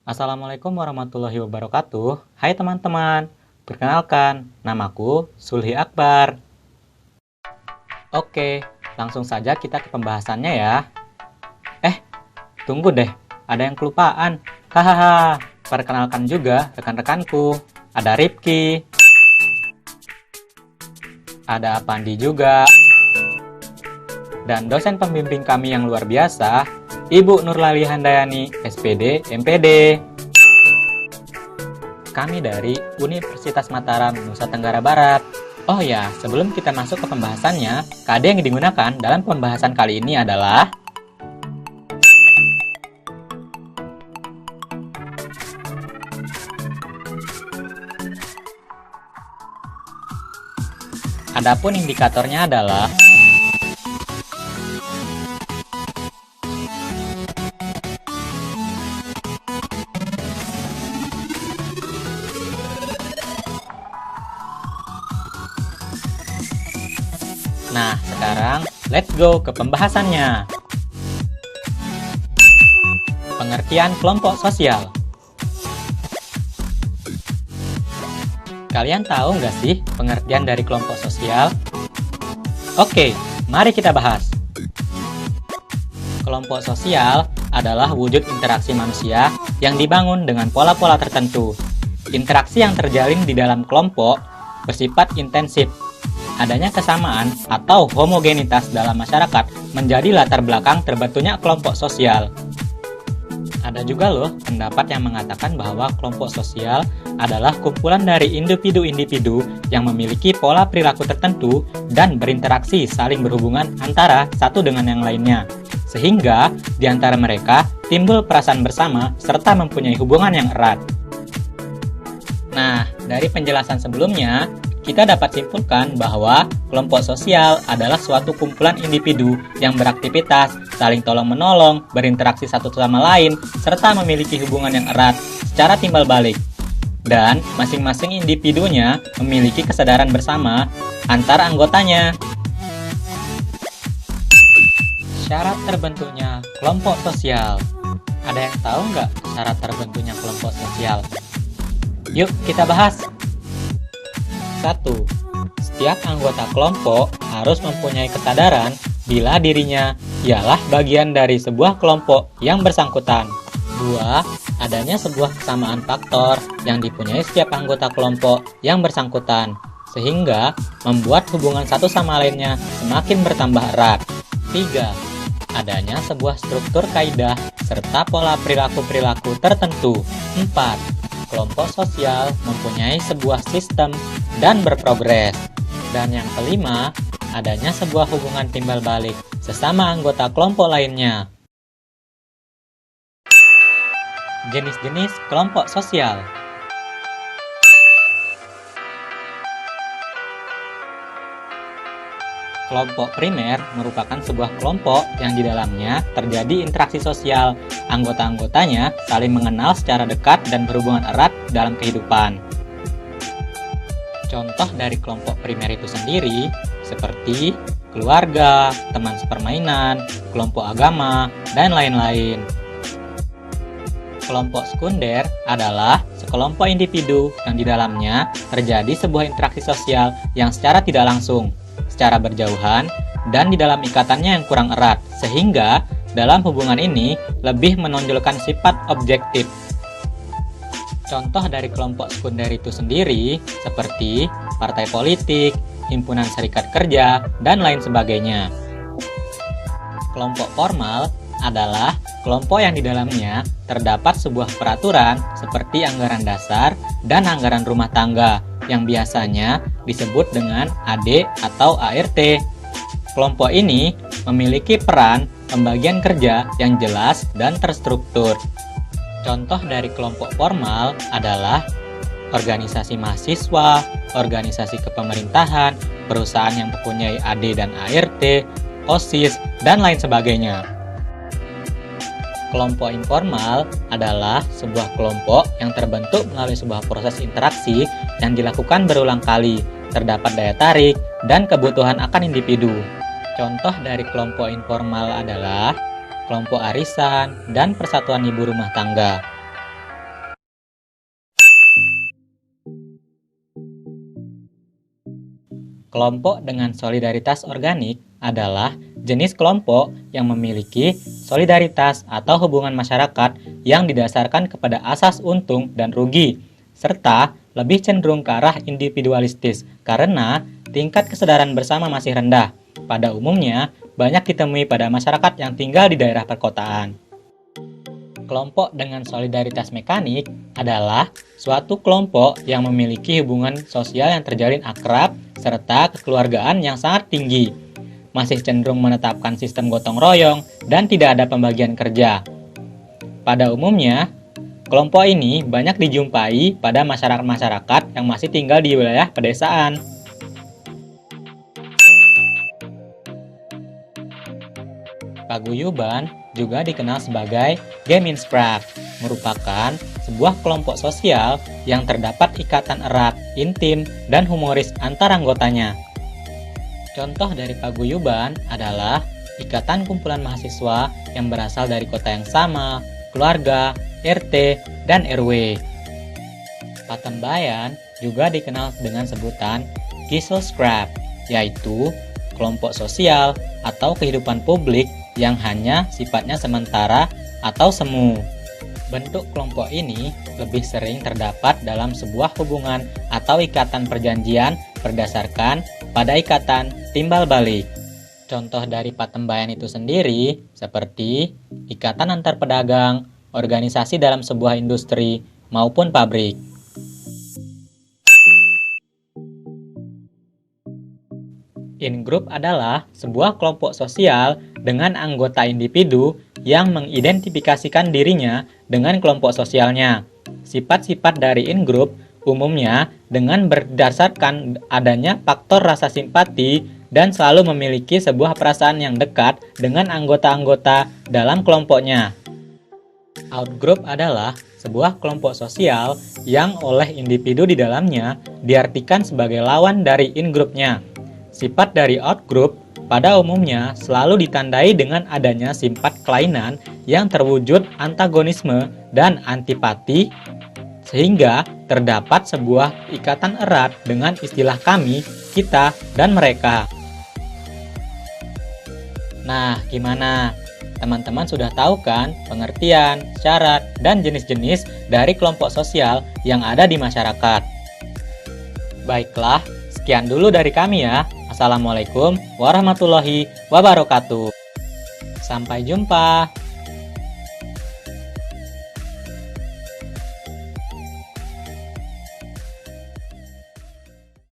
Assalamualaikum warahmatullahi wabarakatuh. Hai teman-teman, perkenalkan, namaku Sulhi Akbar. Oke, langsung saja kita ke pembahasannya ya. Tunggu deh, ada yang kelupaan. Hahaha, perkenalkan juga rekan-rekanku. Ada Rifki, ada Apandi juga, dan dosen pembimbing kami yang luar biasa, Ibu Nurlali Handayani, SPD, MPD. Kami dari Universitas Mataram, Nusa Tenggara Barat. Oh ya, sebelum kita masuk ke pembahasannya, KD yang digunakan dalam pembahasan kali ini adalah adapun indikatornya adalah Nah, sekarang let's go ke pembahasannya. Pengertian kelompok sosial. Kalian tahu nggak sih pengertian dari kelompok sosial? Oke, mari kita bahas. Kelompok sosial adalah wujud interaksi manusia yang dibangun dengan pola-pola tertentu. Interaksi yang terjalin di dalam kelompok bersifat intensif. Adanya kesamaan atau homogenitas dalam masyarakat menjadi latar belakang terbentuknya kelompok sosial. Ada juga loh pendapat yang mengatakan bahwa kelompok sosial adalah kumpulan dari individu-individu yang memiliki pola perilaku tertentu dan berinteraksi saling berhubungan antara satu dengan yang lainnya. Sehingga di antara mereka timbul perasaan bersama serta mempunyai hubungan yang erat. Nah, dari penjelasan sebelumnya, kita dapat simpulkan bahwa kelompok sosial adalah suatu kumpulan individu yang beraktivitas, saling tolong-menolong, berinteraksi satu sama lain, serta memiliki hubungan yang erat secara timbal balik. Dan masing-masing individunya memiliki kesadaran bersama antara anggotanya. Syarat terbentuknya kelompok sosial. Ada yang tahu nggak syarat terbentuknya kelompok sosial? Yuk kita bahas. 1. Setiap anggota kelompok harus mempunyai kesadaran bila dirinya ialah bagian dari sebuah kelompok yang bersangkutan. 2. Adanya sebuah kesamaan faktor yang dipunyai setiap anggota kelompok yang bersangkutan, sehingga membuat hubungan satu sama lainnya semakin bertambah erat. 3. Adanya sebuah struktur kaidah serta pola perilaku-perilaku tertentu. 4. Kelompok sosial mempunyai sebuah sistem dan berprogres. Dan yang kelima, adanya sebuah hubungan timbal balik sesama anggota kelompok lainnya. Jenis-jenis kelompok sosial. Kelompok primer merupakan sebuah kelompok yang di dalamnya terjadi interaksi sosial. Anggota-anggotanya saling mengenal secara dekat dan berhubungan erat dalam kehidupan. Contoh dari kelompok primer itu sendiri seperti keluarga, teman sepermainan, kelompok agama, dan lain-lain. Kelompok sekunder adalah sekelompok individu yang di dalamnya terjadi sebuah interaksi sosial yang secara tidak langsung, secara berjauhan, dan di dalam ikatannya yang kurang erat, sehingga dalam hubungan ini lebih menonjolkan sifat objektif. Contoh dari kelompok sekunder itu sendiri seperti partai politik, himpunan serikat kerja, dan lain sebagainya. Kelompok formal adalah kelompok yang di dalamnya terdapat sebuah peraturan seperti anggaran dasar dan anggaran rumah tangga yang biasanya disebut dengan AD atau ART. Kelompok ini memiliki peran pembagian kerja yang jelas dan terstruktur. Contoh dari kelompok formal adalah organisasi mahasiswa, organisasi kepemerintahan, perusahaan yang mempunyai AD dan ART, OSIS, dan lain sebagainya. Kelompok informal adalah sebuah kelompok yang terbentuk melalui sebuah proses interaksi yang dilakukan berulang kali, terdapat daya tarik, dan kebutuhan akan individu. Contoh dari kelompok informal adalah kelompok arisan dan persatuan ibu rumah tangga. Kelompok dengan solidaritas organik adalah jenis kelompok yang memiliki solidaritas atau hubungan masyarakat yang didasarkan kepada asas untung dan rugi, serta lebih cenderung ke arah individualistis karena tingkat kesadaran bersama masih rendah. Pada umumnya, banyak ditemui pada masyarakat yang tinggal di daerah perkotaan. Kelompok dengan solidaritas mekanik adalah suatu kelompok yang memiliki hubungan sosial yang terjalin akrab serta kekeluargaan yang sangat tinggi. Masih cenderung menetapkan sistem gotong royong dan tidak ada pembagian kerja. Pada umumnya, kelompok ini banyak dijumpai pada masyarakat-masyarakat yang masih tinggal di wilayah pedesaan. Paguyuban juga dikenal sebagai Gemeinschaft, merupakan sebuah kelompok sosial yang terdapat ikatan erat, intim, dan humoris antar anggotanya. Contoh dari paguyuban adalah ikatan kumpulan mahasiswa yang berasal dari kota yang sama, keluarga, RT, dan RW. Patembayan juga dikenal dengan sebutan Gesellschaft, yaitu kelompok sosial atau kehidupan publik yang hanya sifatnya sementara atau semu. Bentuk kelompok ini lebih sering terdapat dalam sebuah hubungan atau ikatan perjanjian berdasarkan pada ikatan timbal balik. Contoh dari patembayan itu sendiri seperti ikatan antar pedagang, organisasi dalam sebuah industri, maupun pabrik. In-group adalah sebuah kelompok sosial dengan anggota individu yang mengidentifikasikan dirinya dengan kelompok sosialnya. Sifat-sifat dari in-group umumnya dengan berdasarkan adanya faktor rasa simpati dan selalu memiliki sebuah perasaan yang dekat dengan anggota-anggota dalam kelompoknya. Out-group adalah sebuah kelompok sosial yang oleh individu di dalamnya diartikan sebagai lawan dari in-groupnya. Sifat dari out-group pada umumnya selalu ditandai dengan adanya sifat kelainan yang terwujud antagonisme dan antipati, sehingga terdapat sebuah ikatan erat dengan istilah kami, kita, dan mereka. Nah, gimana? Teman-teman sudah tahu kan pengertian, syarat, dan jenis-jenis dari kelompok sosial yang ada di masyarakat? Baiklah, sekian dulu dari kami ya. Assalamualaikum warahmatullahi wabarakatuh. Sampai jumpa.